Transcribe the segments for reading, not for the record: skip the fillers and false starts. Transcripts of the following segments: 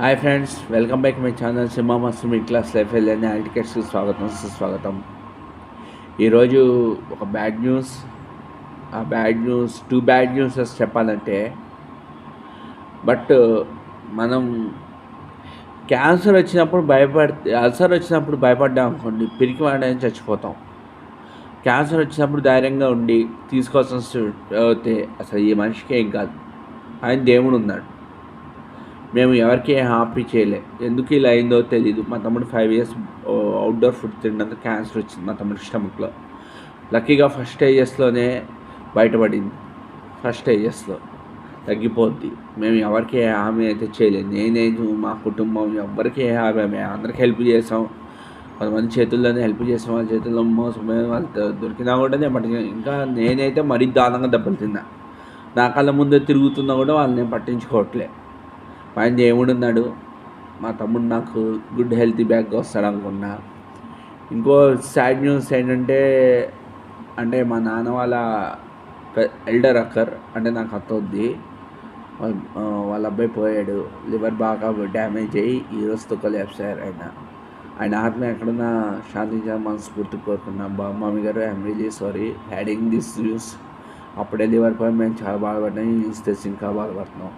Hi friends, welcome back my channel Simha మస్తు mid class life వెళ్ళని టికెట్స్కి స్వాగతం సుస్వాగతం. ఈరోజు ఒక బ్యాడ్ న్యూస్, ఆ బ్యాడ్ న్యూస్ బ్యాడ్ న్యూసెస్ చెప్పాలంటే, బట్ మనం అల్సర్ వచ్చినప్పుడు భయపడ్డాం అనుకోండి, పిరికి వాడని చచ్చిపోతాం. క్యాన్సర్ వచ్చినప్పుడు ధైర్యంగా ఉండి తీసుకోవాల్సిన అయితే అసలు ఈ మనిషికి ఏం కాదు, ఆయన దేవుడు ఉన్నాడు. మేము ఎవరికి హ్యాపీ చేయలే. ఎందుకు ఇలా అయిందో తెలీదు. మా తమ్ముడు 5 years అవుట్డోర్ ఫుడ్ తిన్నందుకు క్యాన్సర్ వచ్చింది మా తమ్ముడి స్టమక్లో. లక్కీగా ఫస్ట్ స్టేజెస్లోనే బయటపడింది. ఫస్ట్ స్టేజెస్లో తగ్గిపోద్ది. మేము ఎవరికి ఏ హామీ అయితే చేయలేదు. నేనేది మా కుటుంబం ఎవరికి ఏ హామీ, మేము అందరికి హెల్ప్ చేసాం. కొంతమంది చేతుల్లోనే హెల్ప్ చేసాం, వాళ్ళ చేతుల్లో మోసమే వాళ్ళు దొరికినా కూడా నేను ఇంకా నేనైతే మరీ దారుణంగా దెబ్బలు తిన్నా. నా కళ్ళ ముందే తిరుగుతున్నా కూడా వాళ్ళని నేను పట్టించుకోవట్లే. పైన దేవుడు ఉన్నాడు. మా తమ్ముడు నాకు గుడ్ హెల్తీ బ్యాగ్గా వస్తాడు అనుకున్నా. ఇంకో సాడ్ న్యూస్ ఏంటంటే, మా నాన్న వాళ్ళ ఎల్డర్ అక్కర్ అంటే నాకు అత్తవుద్ది, వాళ్ళ అబ్బాయి పోయాడు. లివర్ బాగా డ్యామేజ్ అయ్యి ఈరోజుతో కొలాప్స్ అయ్యారు. ఆయన ఆత్మ ఎక్కడున్నా శాంతించాలని మనస్ఫూర్తి కోరుకున్నా. మమ్మీ గారు, I'm really sorry హ్యాడింగ్ this news. అప్పుడే లివర్ పోయి మేము చాలా బాధపడ్డాం. ఈ న్యూస్ తెచ్చి ఇంకా బాధపడుతున్నాం.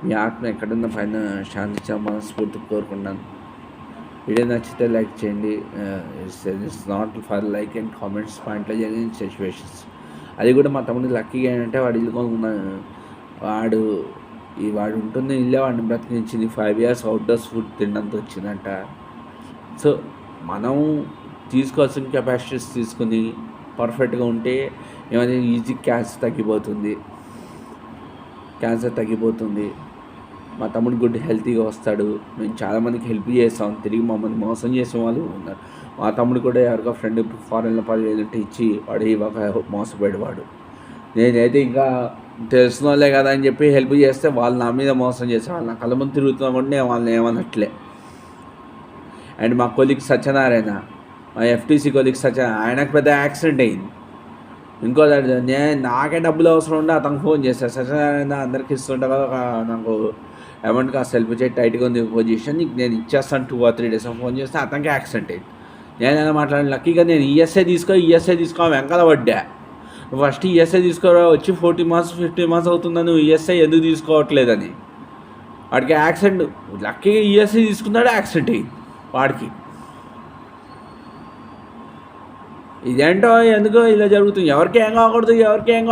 మీ ఆత్మ ఎక్కడున్న పైన శాంతించాలని మనస్ఫూర్తి కోరుకున్నాను. వీడియో నచ్చితే లైక్ చేయండి. It's not for like and comments. పాయింట్లో జరిగిన సిచ్యువేషన్స్. అది కూడా మా తమ్ముడు లక్కీగా ఏంటంటే, వాడు ఇల్లు కొనుక్కున్నాను. వాడు ఉంటున్న ఇల్లే వాడిని బ్రతికించింది. 5 years అవుట్డోర్స్ ఫుడ్ తినడంతో వచ్చిందంట. సో మనం తీసుకోవాల్సిన కెపాసిటీస్ తీసుకుని పర్ఫెక్ట్గా ఉంటే ఏమైనా ఈజీ క్యాన్సర్ తగ్గిపోతుంది. మా తమ్ముడు గుడ్ హెల్తీగా వస్తాడు. మేము చాలామందికి హెల్ప్ చేస్తాం. తిరిగి మమ్మల్ని మోసం చేసే వాళ్ళు ఉన్నారు. మా తమ్ముడు కూడా ఎవరికో ఫ్రెండ్ ఫారెన్లో 10,000 ఇచ్చి వాడు ఇవ్వక మోసపోయాడు. వాడు నేనైతే ఇంకా తెలిసిన వాళ్ళే కదా అని చెప్పి హెల్ప్ చేస్తే వాళ్ళు నా మీద మోసం చేసే వాళ్ళు. నా కళ్ళ ముందు తిరుగుతున్నా కూడా నేను వాళ్ళని ఏమనట్లే. అండ్ మా కొలీగ్ సత్యనారాయణ, మా ఎఫ్టీసీ కొలీగ్ సత్యనారాయణ, ఆయనకు పెద్ద యాక్సిడెంట్ అయింది. నాకే డబ్బులు అవసరం ఉండే అతనికి ఫోన్ చేశాను. సత్యనారాయణ అందరికి ఇస్తుంటా కదా, నాకు అమౌంట్ కాస్త హెల్ప్ చేయి, టైట్గా ఉంది పొజిషన్, నీకు నేను ఇచ్చేస్తాను 2 or 3 days ఫోన్ చేస్తే అతనికి యాక్సిడెంట్ అయింది. నేనైనా మాట్లాడాను. లక్కీగా నేను ఈఎస్ఐ తీసుకో వెంకల పడ్డా. నువ్వు ఫస్ట్ ఈఎస్ఐ తీసుకోరా, వచ్చి 40 months 50 months అవుతుందా, నువ్వు ఈఎస్ఐ ఎందుకు తీసుకోవట్లేదని. వాడికి యాక్సిడెంట్, లక్కీగా ఈఎస్ఐ తీసుకున్నాడు, యాక్సిడెంట్ అయింది వాడికి. ఇదేంటో ఎందుకో ఇలా జరుగుతుంది. ఎవరికి ఏం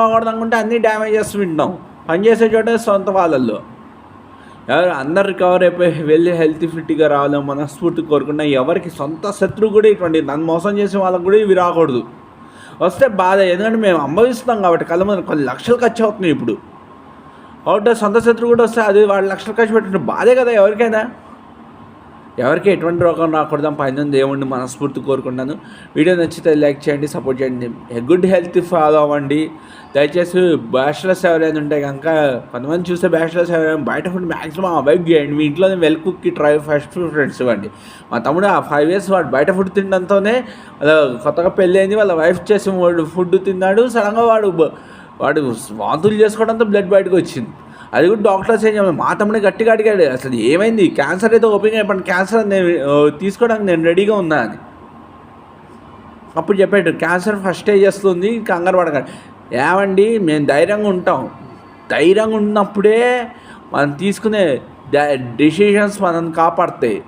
కాకూడదు అనుకుంటే అన్నీ డ్యామేజెస్ వింటాం. పనిచేసే చోట సొంత వాళ్ళల్లో అందరు రికవర్ అయిపోయి వెళ్ళి హెల్తీ ఫిట్గా రావాలని మనస్ఫూర్తి కోరుకున్నా. ఎవరికి సొంత శత్రువు కూడా ఇటువంటి నన్ను మోసం చేసే వాళ్ళకు కూడా ఇవి రాకూడదు. వస్తే బాధ, ఎందుకంటే మేము అనుభవిస్తున్నాం కాబట్టి కళ్ళ మీద కొన్ని లక్షలు ఖర్చు అవుతున్నాయి. ఇప్పుడు కాబట్టి సొంత శత్రువు కూడా వస్తే అది వాడు లక్షలు ఖర్చు పెట్టిన బాధే కదా ఎవరికైనా. ఎవరికి ఎటువంటి రోగం రాకూడదు పైన దేవుడిని మనస్ఫూర్తి కోరుకున్నాను. వీడియో నచ్చితే లైక్ చేయండి, సపోర్ట్ చేయండి. గుడ్ హెల్త్ ఫాలో అవ్వండి. దయచేసి బ్యాచిలర్స్ ఎవరైనా ఉంటే కనుక, కొంతమంది చూస్తే బ్యాచిలర్స్ ఎవరైనా బయట ఫుడ్ మ్యాక్సిమం అవాయిడ్ చేయండి. మీ ఇంట్లో వెల్ కుక్కి ఫస్ట్ ప్రిఫరెన్స్ ఇవ్వండి. మా తమ్ముడు ఆ 5 years వాడు బయట ఫుడ్ తినడంతోనే కొత్తగా పెళ్ళి అయింది. వాళ్ళ వైఫ్ చేసి ఫుడ్ తిన్నాడు. సడన్గా వాడు వాంతులు చేసుకోవడంతో బ్లడ్ బయటకు వచ్చింది. అది కూడా డాక్టర్స్ ఏం చెప్పాలి. మా తమ్ముడే గట్టిగా అడిగాడు, అసలు ఏమైంది, క్యాన్సర్ అయితే ఓపెన్ అయిపోయింది, క్యాన్సర్ నేను తీసుకోవడానికి నేను రెడీగా ఉన్నా అని. అప్పుడు చెప్పాడు, క్యాన్సర్ ఫస్ట్ స్టేజెస్లో ఉంది, కంగారు పడకండి. ఏమండి, మేము ధైర్యంగా ఉంటాం. ధైర్యంగా ఉన్నప్పుడే మనం తీసుకునే డెసిషన్స్ మనల్ని కాపాడుతాయి.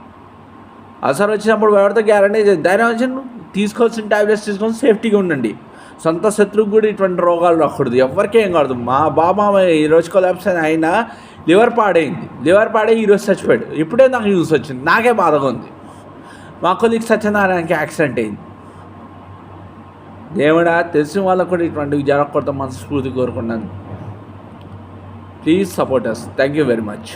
అసలు వచ్చినప్పుడు ఎవరితో గ్యారంటీ ధైర్యం వచ్చిన తీసుకోవాల్సిన ట్యాబ్లెట్స్ తీసుకొని సేఫ్టీగా ఉండండి. సొంత శత్రువుకు కూడా ఇటువంటి రోగాలు రాకూడదు. ఎవరికి ఏం కాదు. మా బాబా ఈరోజు కొలాప్స్ అయినా లివర్ పాడై ఈరోజు చచ్చిపోయాడు. ఇప్పుడే నాకు న్యూస్ వచ్చింది, నాకే బాధగా ఉంది. మా కొలీగ్ సత్యనారాయణకి యాక్సిడెంట్ అయింది. దేవుడా, తెలిసిన వాళ్ళకు కూడా ఇటువంటివి జరగకూడదు మనస్ఫూర్తి కోరుకున్నాను. Please support us. Thank you very much.